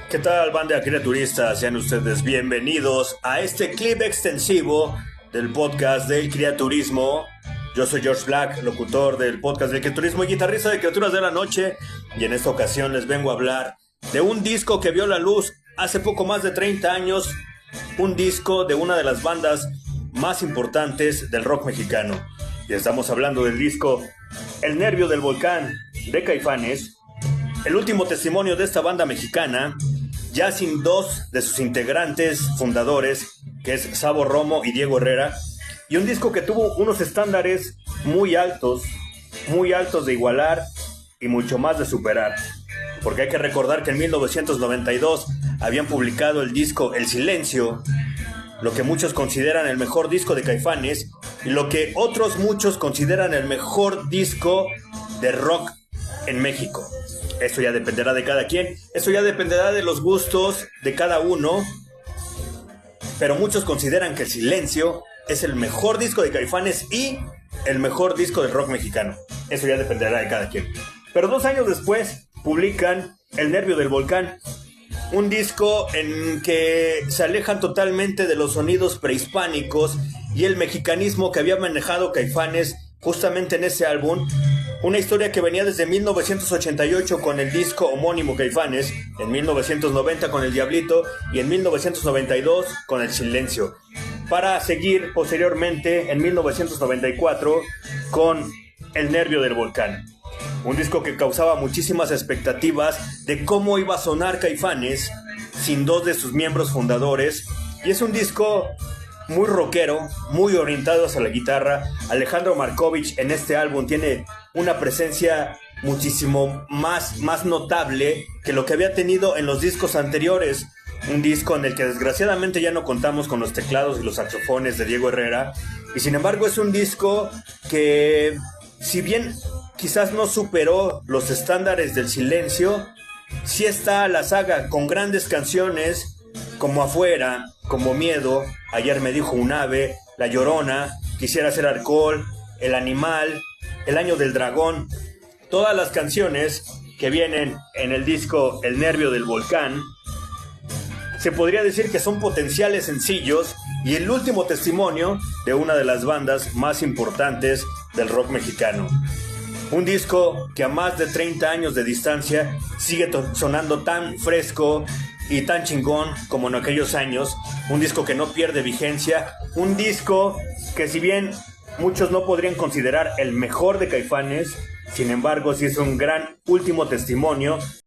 ¿Qué tal, banda de criaturistas? Sean ustedes bienvenidos a este clip extensivo del podcast del criaturismo. Yo soy George Black, locutor del podcast del criaturismo y guitarrista de Criaturas de la Noche. Y en esta ocasión les vengo a hablar de un disco que vio la luz hace poco más de 30 años. Un disco de una de las bandas más importantes del rock mexicano. Y estamos hablando del disco El Nervio del Volcán de Caifanes. El último testimonio de esta banda mexicana, ya sin dos de sus integrantes fundadores, que es Sabo Romo y Diego Herrera, y un disco que tuvo unos estándares muy altos de igualar y mucho más de superar, porque hay que recordar que en 1992 habían publicado el disco El Silencio, lo que muchos consideran el mejor disco de Caifanes y lo que otros muchos consideran el mejor disco de rock en México. Eso ya dependerá de cada quien, eso ya dependerá de los gustos de cada uno, pero muchos consideran que El Silencio es el mejor disco de Caifanes y el mejor disco del rock mexicano. Eso ya dependerá de cada quien. Pero 2 años después publican El Nervio del Volcán, un disco en que se alejan totalmente de los sonidos prehispánicos y el mexicanismo que había manejado Caifanes justamente en ese álbum. Una historia que venía desde 1988 con el disco homónimo Caifanes, en 1990 con El Diablito y en 1992 con El Silencio, para seguir posteriormente en 1994 con El Nervio del Volcán. Un disco que causaba muchísimas expectativas de cómo iba a sonar Caifanes sin dos de sus miembros fundadores, y es un disco muy rockero, muy orientado hacia la guitarra. Alejandro Markovich en este álbum tiene una presencia muchísimo más notable que lo que había tenido en los discos anteriores. Un disco en el que desgraciadamente ya no contamos con los teclados y los saxofones de Diego Herrera, y sin embargo es un disco que, si bien quizás no superó los estándares del Silencio, sí está a la saga con grandes canciones como Afuera, como Miedo, Ayer me dijo un ave, La Llorona, Quisiera ser alcohol, El Animal, El Año del Dragón. Todas las canciones que vienen en el disco El Nervio del Volcán se podría decir que son potenciales sencillos y el último testimonio de una de las bandas más importantes del rock mexicano. Un disco que a más de 30 años de distancia sigue sonando tan fresco y tan chingón como en aquellos años. Un disco que no pierde vigencia, un disco que, si bien muchos no podrían considerar el mejor de Caifanes, sin embargo sí es un gran último testimonio